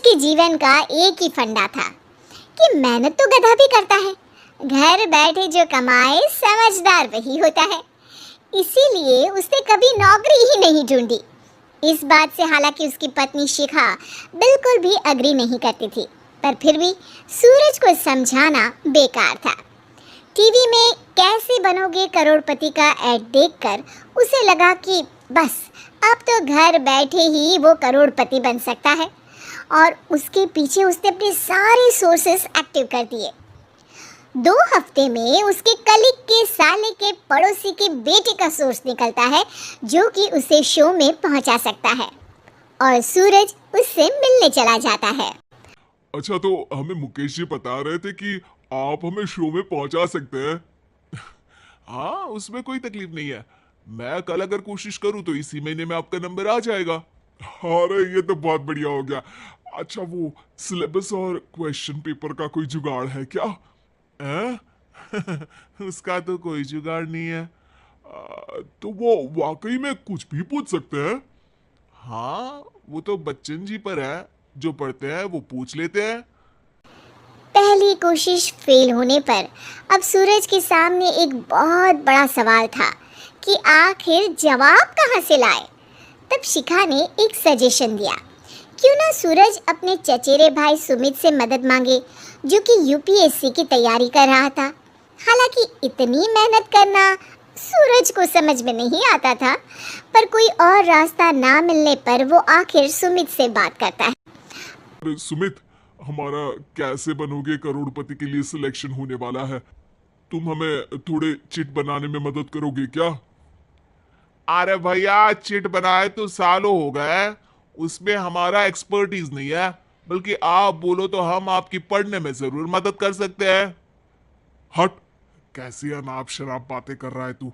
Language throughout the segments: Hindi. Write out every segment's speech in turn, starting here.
उसके जीवन का एक ही फंडा था कि मेहनत तो गधा भी करता है, घर बैठे जो कमाए समझदार वही होता है। इसीलिए उसने कभी नौकरी ही नहीं ढूंढी। इस बात से हालांकि उसकी पत्नी शिखा बिल्कुल भी अग्री नहीं करती थी, पर फिर भी सूरज को समझाना बेकार था। टीवी में कैसे बनोगे करोड़पति का ऐड देखकर उसे लगा कि बस अब तो घर बैठे ही वो करोड़पति बन सकता है, और उसके पीछे उसने अपने सारे सोर्सेस एक्टिव कर दिए। 2 हफ्ते में उसके कलीग के साले के पड़ोसी के बेटे का सोर्स निकलता है जो कि उसे शो में पहुंचा सकता है, और सूरज उससे मिलने चला जाता है। अच्छा, तो हमें मुकेश जी बता रहे थे कि आप हमें शो में पहुंचा सकते हैं। हाँ, उसमें कोई तकलीफ नहीं है। मैं कल अगर कोशिश करूं तो इसी महीने में आपका नंबर आ जाएगा। अरे ये तो बहुत बढ़िया हो गया। अच्छा, वो सिलेबस और क्वेश्चन पेपर का कोई जुगाड़ है क्या? उसका तो कोई जुगाड़ नहीं है। तो वो वाकई में कुछ भी पूछ सकते हैं? हाँ, वो तो बच्चन जी पर है, जो पढ़ते हैं वो पूछ लेते हैं। पहली कोशिश फेल होने पर अब सूरज के सामने एक बहुत बड़ा सवाल था कि आखिर जवाब कहाँ से लाए। तब शिखा ने एक सजेशन दिया, क्यों ना सूरज अपने चचेरे भाई सुमित से मदद मांगे, जो कि यूपीएससी की तैयारी कर रहा था। हालांकि इतनी मेहनत करना सूरज को समझ में नहीं आता था, पर कोई और रास्ता ना मिलने पर वो आखिर सुमित से बात करता है। अरे सुमित, हमारा कैसे बनोगे करोड़पति के लिए सिलेक्शन होने वाला है। तुम हमें थोड़े चिट बनाने में मदद करोगे क्या? अरे भैया, चिट बनाए तो सालों हो गए, उसमें हमारा एक्सपर्टीज नहीं है। बल्कि आप बोलो तो हम आपकी पढ़ने में जरूर मदद कर सकते हैं। हट, कैसी अनाप शराब बातें कर रहा है तू।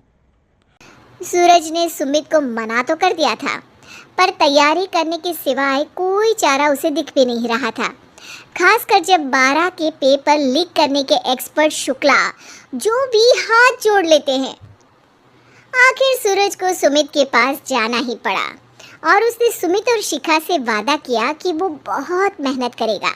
सूरज ने सुमित को मना तो कर दिया था, पर तैयारी करने के सिवाय कोई चारा उसे दिख भी नहीं रहा था। खासकर जब 12 के पेपर लीक करने के एक्सपर्ट शुक्ला जो भी हाथ जोड़ लेते हैं। आखिर सूरज को सुमित के पास जाना ही पड़ा, और उसने सुमित और शिखा से वादा किया कि वो बहुत मेहनत करेगा।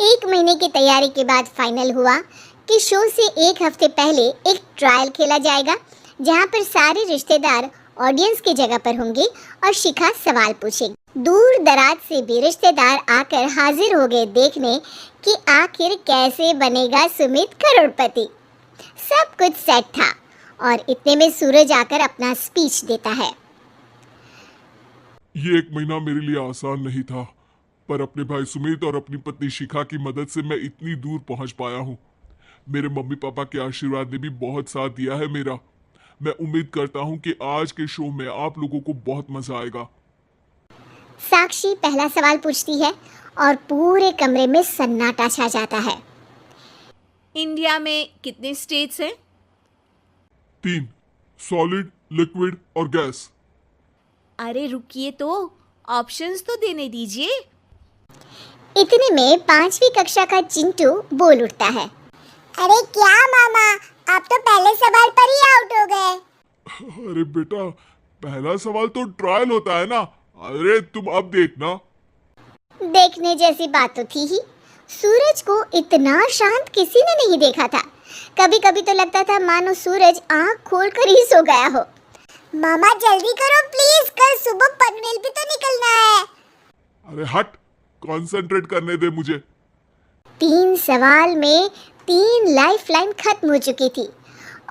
1 महीने की तैयारी के बाद फाइनल हुआ कि शो से 1 हफ्ते पहले एक ट्रायल खेला जाएगा, जहां पर सारे रिश्तेदार ऑडियंस की जगह पर होंगे और शिखा सवाल पूछेगी। दूर दराज से भी रिश्तेदार आकर हाजिर हो गए देखने कि आखिर कैसे बनेगा सुमित करोड़पति। सब कुछ सेट था, और इतने में सूरज आकर अपना स्पीच देता है। ये 1 महीना मेरे लिए आसान नहीं था, पर अपने भाई सुमित और अपनी पत्नी शिखा की मदद से मैं इतनी दूर पहुंच पाया हूँ। मेरे मम्मी पापा के आशीर्वाद ने भी बहुत साथ दिया है मेरा। मैं उम्मीद करता हूँ कि आज के शो में आप लोगों को बहुत मजा आएगा। साक्षी पहला सवाल पूछती है और पूरे कमरे में सन्नाटा छा जाता है। इंडिया में कितने स्टेट्स हैं? 3, सॉलिड, लिक्विड और गैस। अरे रुकिए, तो ऑप्शंस तो देने दीजिए। इतने में 5वीं कक्षा का चिंटू बोल उठता है, अरे क्या मामा, आप तो पहले सवाल पर ही आउट हो गए। अरे बेटा, पहला सवाल तो ट्रायल होता है ना। अरे तुम अब देखना। देखने जैसी बात तो थी ही। सूरज को इतना शांत किसी ने नहीं देखा था। कभी कभी तो लगता था मानो सूरज आंख खोलकर ही सो गया हो। मामा जल्दी करो प्लीज, कल सुबह पनवेल भी तो निकलना है। अरे हट, कंसंट्रेट करने दे मुझे। 3 सवाल में 3 लाइफलाइन खत्म हो चुकी थी,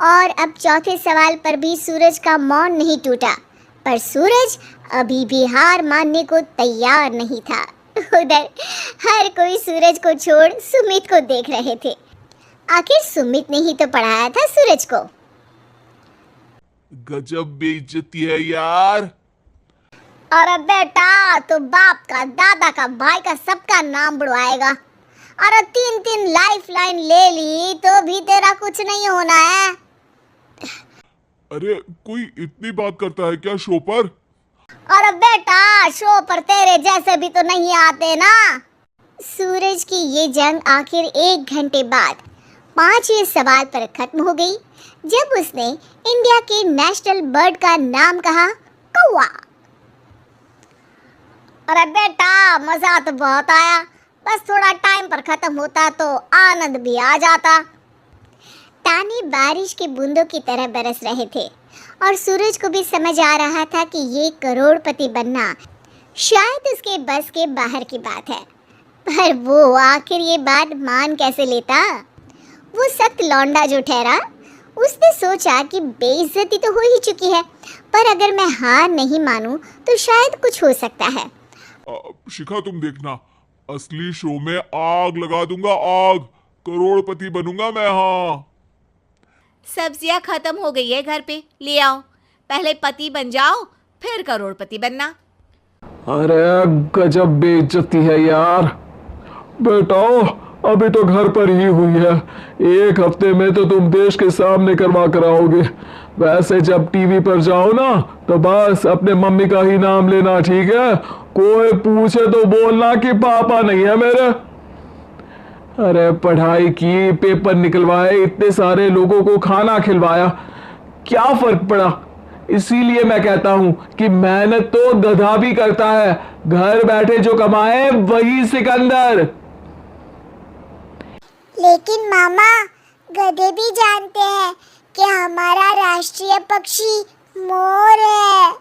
और अब चौथे सवाल पर भी सूरज का मौन नहीं टूटा। पर सूरज अभी भी हार मानने को तैयार नहीं था। उधर हर कोई सूरज को छोड़ सुमित को देख रहे थे। आखिर सुमित ने ही तो पढ़ाया था सूरज को। गजब बेइज्जती है यार। अरे बेटा, तो बाप का, दादा का, भाई का, सबका नाम बुड़वाएगा। अरे 3 लाइफलाइन ले ली तो भी तेरा कुछ नहीं होना है। अरे कोई इतनी बात करता है क्या शो पर? अरे बेटा, शो पर तेरे जैसे भी तो नहीं आते ना। सूरज की ये जंग आखिर 1 घंटे बाद 5वें सवाल पर खत्म हो गई, जब उसने इंडिया के नेशनल बर्ड का नाम कहा, कौवा। अरे बेटा, मजा तो बहुत आया, बस थोड़ा टाइम पर खत्म होता तो आनंद भी आ जाता। ताने बारिश की बूंदों की तरह बरस रहे थे और सूरज को भी समझ आ रहा था कि ये करोड़पति बनना शायद उसके बस के बाहर की बात है। पर वो आखिर ये बात मान कैसे लेता? वो सख्त लौंडा जो ठहरा, उसने सोचा कि बेइज्जती तो हो ही चुकी है, पर अगर मैं हार नहीं मानूं तो शायद कुछ हो सकता है। शिखा, तुम देखना, असली शो में आग लगा दूंगा, आग, करोड़पति बनूंगा मैं। हाँ, सब्जियां खत्म हो गई है घर पे, ले आओ। पहले पति बन जाओ, फिर करोड़पति बनना। अरे गजब बेइज्जती है यार। बेटा, अभी तो घर पर ही हुई है, 1 हफ्ते में तो तुम देश के सामने करवा कर आओगे। वैसे जब टीवी पर जाओ ना तो बस अपने मम्मी का ही नाम लेना, ठीक है? कोई पूछे तो बोलना कि पापा नहीं है मेरे। अरे पढ़ाई की, पेपर निकलवाए, इतने सारे लोगों को खाना खिलवाया, क्या फर्क पड़ा? इसीलिए मैं कहता हूं कि मेहनत तो गधा भी करता है, घर बैठे जो कमाए वही सिकंदर। लेकिन मामा, गधे भी जानते हैं कि हमारा राष्ट्रीय पक्षी मोर है।